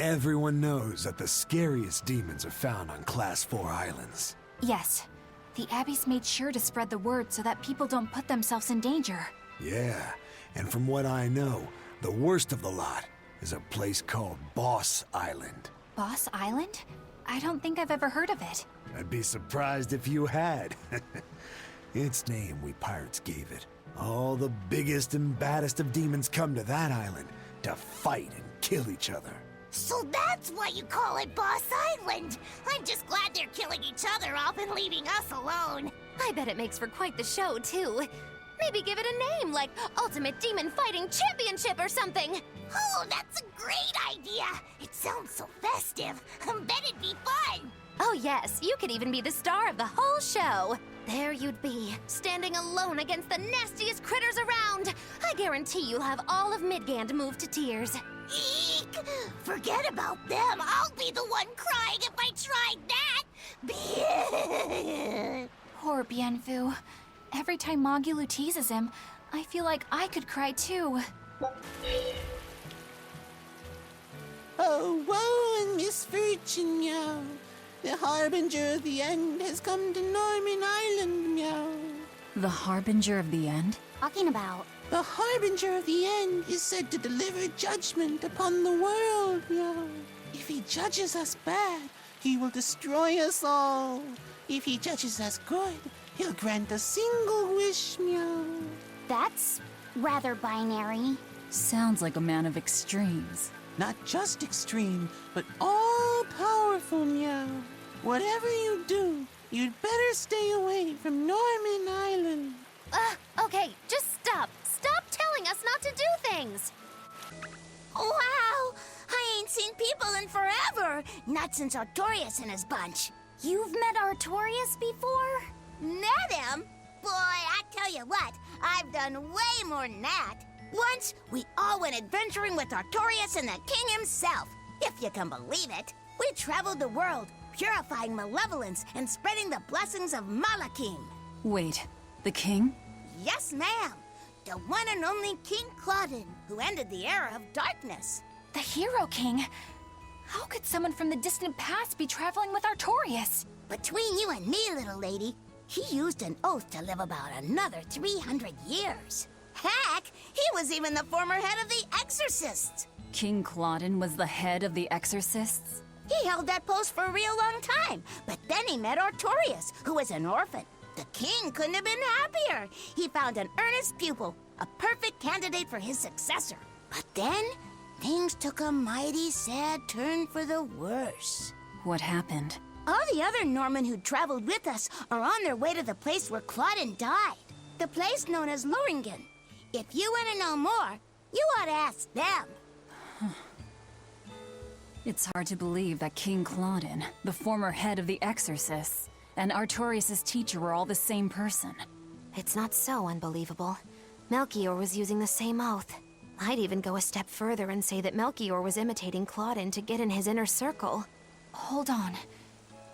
Everyone knows that the scariest demons are found on Class 4 islands. Yes. The Abbeys made sure to spread the word so that people don't put themselves in danger. Yeah, and from what I know, the worst of the lot is a place called Boss Island. Boss Island? I don't think I've ever heard of it. I'd be surprised if you had. Its name we pirates gave it. All the biggest and baddest of demons come to that island to fight and kill each other. So that's why you call it Boss Island. I'm just glad they're killing each other off and leaving us alone. I bet it makes for quite the show, too. Maybe give it a name, like Ultimate Demon Fighting Championship or something. Oh, that's a great idea. It sounds so festive. I bet it'd be fun. Oh yes, you could even be the star of the whole show. There you'd be, standing alone against the nastiest critters around. I guarantee you'll have all of Midgand moved to tears. Eek! Forget about them. I'll be the one crying if I tried that. Poor Bienfu. Every time Mogulu teases him, I feel like I could cry too. Oh, woe and misfortune, meow. The harbinger of the end has come to Norman Island, meow. The Harbinger of the End? Talking about? The harbinger of the end is said to deliver judgment upon the world, meow. If he judges us bad, he will destroy us all. If he judges us good, he'll grant a single wish, meow. That's rather binary. Sounds like a man of extremes. Not just extreme, but all-powerful, meow. Whatever you do, you'd better stay away from Norman Island. Okay, just stop. Stop telling us not to do things. Wow! I ain't seen people in forever. Not since Artorias and his bunch. You've met Artorias before? Met him? Boy, I tell you what, I've done way more than that. Once, we all went adventuring with Artorias and the king himself. If you can believe it. We traveled the world, purifying malevolence and spreading the blessings of Malakim. Wait, the king? Yes, ma'am. The one and only King Claudin, who ended the era of darkness. The Hero King? How could someone from the distant past be traveling with Artorias? Between you and me, little lady, he used an oath to live about another 300 years. Heck, he was even the former head of the Exorcists. King Claudin was the head of the Exorcists? He held that post for a real long time, but then he met Artorias, who was an orphan. The king couldn't have been happier. He found an earnest pupil, a perfect candidate for his successor. But then, things took a mighty sad turn for the worse. What happened? All the other Norman who traveled with us are on their way to the place where Claudin died. The place known as Loringen. If you want to know more, you ought to ask them. It's hard to believe that King Claudin, the former head of the Exorcists, and Artorias' teacher were all the same person. It's not so unbelievable. Melchior was using the same oath. I'd even go a step further and say that Melchior was imitating Claudin to get in his inner circle. Hold on.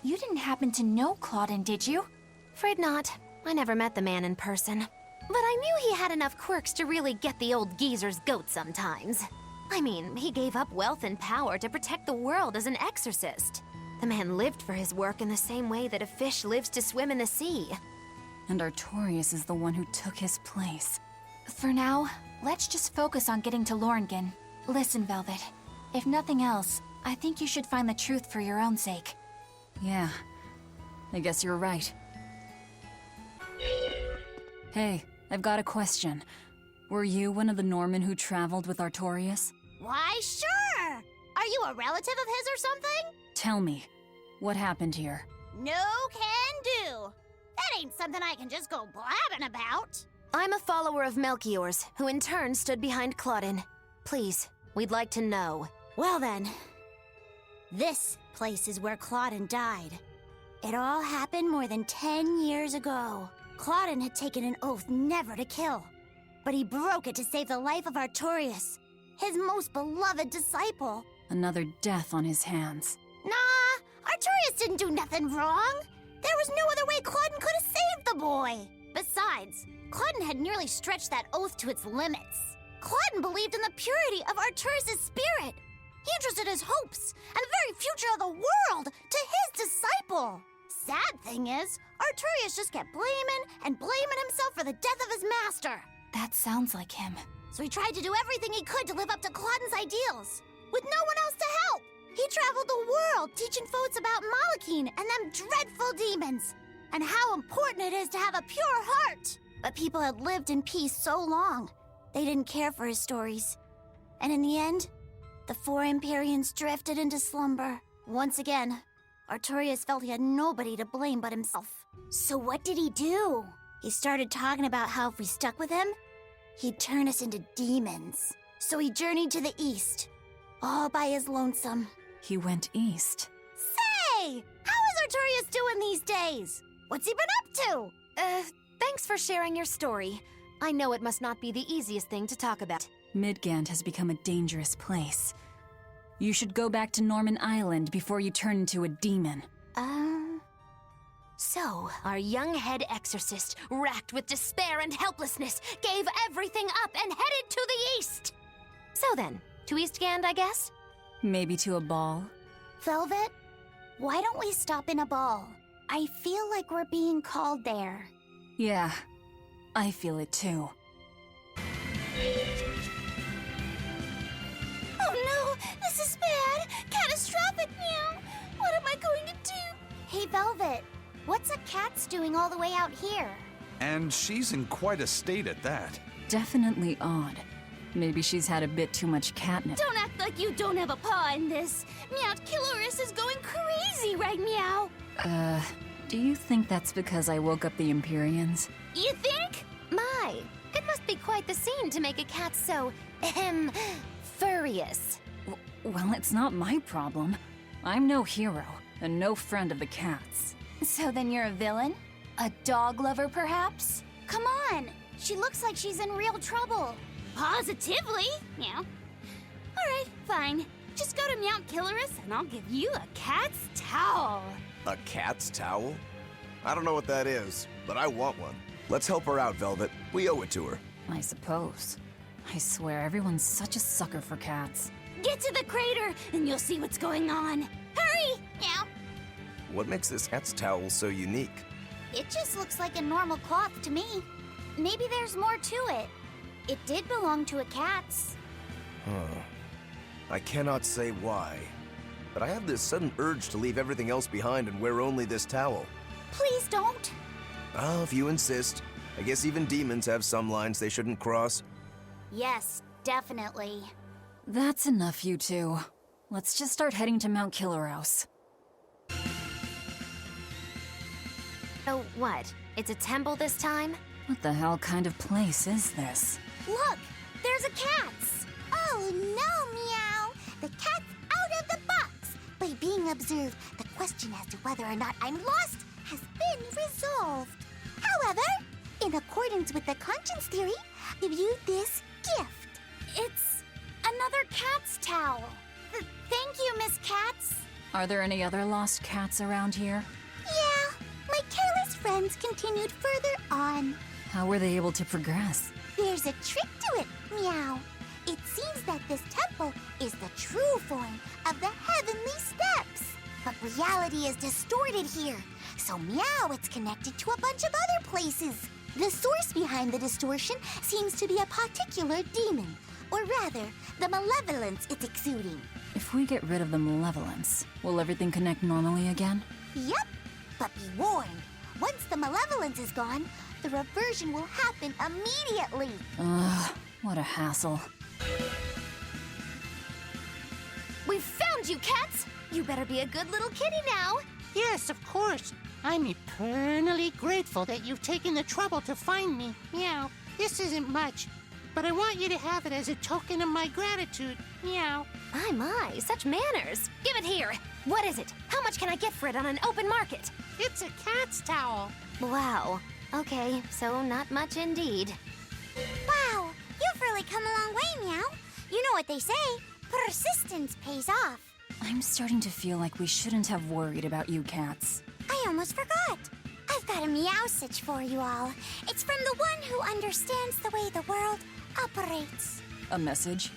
You didn't happen to know Claudin, did you? Afraid not. I never met the man in person. But I knew he had enough quirks to really get the old geezer's goat sometimes. I mean, he gave up wealth and power to protect the world as an exorcist. The man lived for his work in the same way that a fish lives to swim in the sea. And Artorias is the one who took his place. For now, let's just focus on getting to Loringen. Listen, Velvet. If nothing else, I think you should find the truth for your own sake. Yeah, I guess you're right. Hey, I've got a question. Were you one of the Norman who traveled with Artorias? Why, sure! Are you a relative of his or something? Tell me, what happened here? No can do. That ain't something I can just go blabbing about. I'm a follower of Melchior's, who in turn stood behind Claudin. Please, we'd like to know. Well then, this place is where Claudin died. It all happened more than 10 years ago. Claudin had taken an oath never to kill, but he broke it to save the life of Artorias, his most beloved disciple. Another death on his hands. Nah, Artorias didn't do nothing wrong. There was no other way Claudin could have saved the boy. Besides, Claudin had nearly stretched that oath to its limits. Claudin believed in the purity of Artorias' spirit. He entrusted his hopes and the very future of the world to his disciple. Sad thing is, Arturius just kept blaming and blaming himself for the death of his master. That sounds like him. So he tried to do everything he could to live up to Clauden's ideals, with no one else to help. He traveled the world teaching folks about Malachine and them dreadful demons, and how important it is to have a pure heart. But people had lived in peace so long, they didn't care for his stories. And in the end, the four Empyreans drifted into slumber. Once again, Arturius felt he had nobody to blame but himself. So what did he do? He started talking about how if we stuck with him, he'd turn us into demons. So he journeyed to the east, all by his lonesome. He went east. Say! How is Arturius doing these days? What's he been up to? Thanks for sharing your story. I know it must not be the easiest thing to talk about. Midgand has become a dangerous place. You should go back to Norman Island before you turn into a demon. So, our young head exorcist, racked with despair and helplessness, gave everything up and headed to the east. So then, to Eastgand, I guess? Maybe to a ball? Velvet, why don't we stop in a ball? I feel like we're being called there. Yeah, I feel it too. Oh no, this is bad! Catastrophic, meow! What am I going to do? Hey, Velvet, what's a cat's doing all the way out here? And she's in quite a state at that. Definitely odd. Maybe she's had a bit too much catnip. Don't act like you don't have a paw in this. Meowed Killerus is going crazy right meow. Do you think that's because I woke up the Empyreans? You think? My, it must be quite the scene to make a cat so, furious. Well, it's not my problem. I'm no hero, and no friend of the cats. So then you're a villain? A dog lover, perhaps? Come on! She looks like she's in real trouble. Positively? Yeah. Alright, fine. Just go to Mount Killerus and I'll give you a cat's towel. A cat's towel? I don't know what that is, but I want one. Let's help her out, Velvet. We owe it to her. I suppose. I swear everyone's such a sucker for cats. Get to the crater and you'll see what's going on. Hurry! Meow. What makes this cat's towel so unique? It just looks like a normal cloth to me. Maybe there's more to it. It did belong to a cat's. I cannot say why, but I have this sudden urge to leave everything else behind and wear only this towel. Please don't. Oh, if you insist. I guess even demons have some lines they shouldn't cross. Yes, definitely. That's enough, you two. Let's just start heading to Mount Killerhouse. So what? It's a temple this time? What the hell kind of place is this? Look, there's a cat's. Oh no, Meow. The cat's out of the box. By being observed, the question as to whether or not I'm lost has been resolved. However, in accordance with the conscience theory, I view this gift. It's another cat's towel. Thank you, Miss Katz. Are there any other lost cats around here? Yeah, my careless friends continued further on. How were they able to progress? There's a trick to it, Meow. It seems that this temple is the true form of the heavenly steps. But reality is distorted here. So Meow, it's connected to a bunch of other places. The source behind the distortion seems to be a particular demon. Or rather, the malevolence it's exuding. If we get rid of the malevolence, will everything connect normally again? Yep, but be warned. Once the malevolence is gone, the reversion will happen immediately. Ugh, what a hassle. We've found you, cats! You better be a good little kitty now. Yes, of course. I'm eternally grateful that you've taken the trouble to find me. Meow. This isn't much, but I want you to have it as a token of my gratitude. Meow. My, such manners. Give it here. What is it? How much can I get for it on an open market? It's a cat's towel. Wow. Okay, so not much indeed. Wow, you've really come a long way, Meow. You know what they say, persistence pays off. I'm starting to feel like we shouldn't have worried about you cats. I almost forgot. I've got a meow-sitch for you all. It's from the one who understands the way the world operates. A message?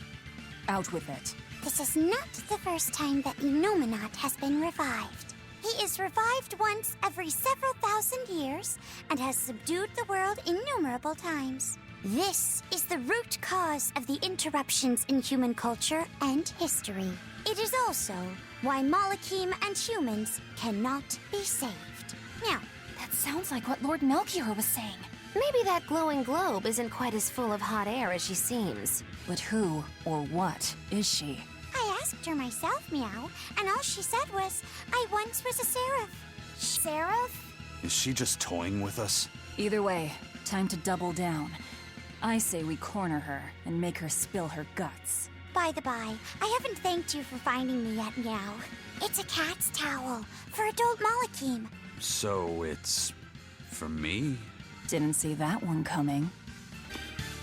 Out with it. This is not the first time that Nominat has been revived. He is revived once every several thousand years and has subdued the world innumerable times. This is the root cause of the interruptions in human culture and history. It is also why Malakim and humans cannot be saved. Now, That sounds like what Lord Melchior was saying. Maybe that glowing globe isn't quite as full of hot air as she seems. But who or what is she? I asked her myself, Meow, and all she said was, I once was a seraph. Seraph? Is she just toying with us? Either way, time to double down. I say we corner her and make her spill her guts. By the by, I haven't thanked you for finding me yet, Meow. It's a cat's towel for adult Malakim. So it's for me? Didn't see that one coming.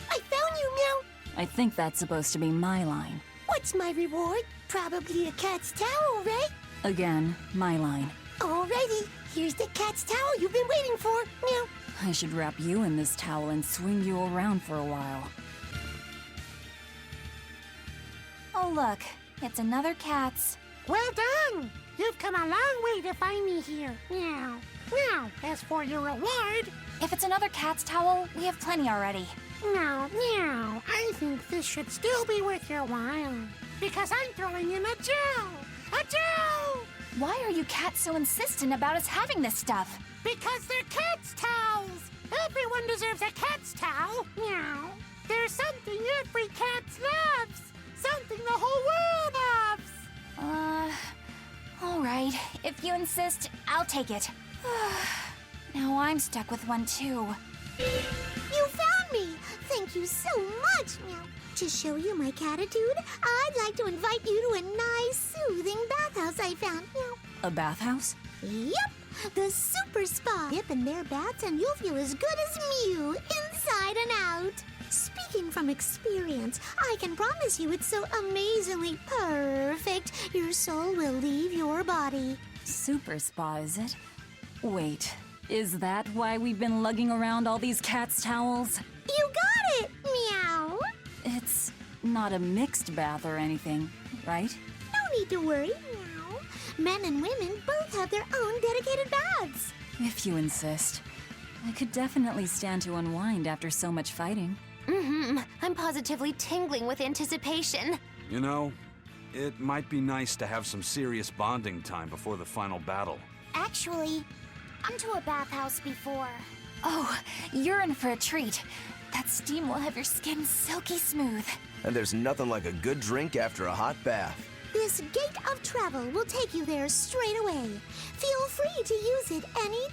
I found you, Meow. I think that's supposed to be my line. What's my reward? Probably a cat's towel, right? Again, my line. Alrighty, here's the cat's towel you've been waiting for, Meow. I should wrap you in this towel and swing you around for a while. Oh look, it's another cat's. Well done! You've come a long way to find me here. Meow. Now, as for your reward, If it's another cat's towel, we have plenty already. meow, meow, I think this should still be worth your while. Because I'm throwing in a gel! A gel! Why are you cats so insistent about us having this stuff? Because they're cat's towels! Everyone deserves a cat's towel! Meow. There's something every cat loves! Something the whole world loves! Alright. If you insist, I'll take it. Now I'm stuck with one too. You found me! Thank you so much, Meow. To show you my catitude, I'd like to invite you to a nice, soothing bathhouse I found, Meow. A bathhouse? Yep, the super spa. Dip in their baths and you'll feel as good as Mew, inside and out. Speaking from experience, I can promise you it's so amazingly perfect, your soul will leave your body. Super spa, is it? Wait, is that why we've been lugging around all these cat's towels? You got it, Meow. It's not a mixed bath or anything, right? No need to worry, Meow. Men and women both have their own dedicated baths. If you insist. I could definitely stand to unwind after so much fighting. I'm positively tingling with anticipation. You know, it might be nice to have some serious bonding time before the final battle. Actually, I'm to a bathhouse before. Oh, you're in for a treat. That steam will have your skin silky smooth. And there's nothing like a good drink after a hot bath. This gate of travel will take you there straight away. Feel free to use it any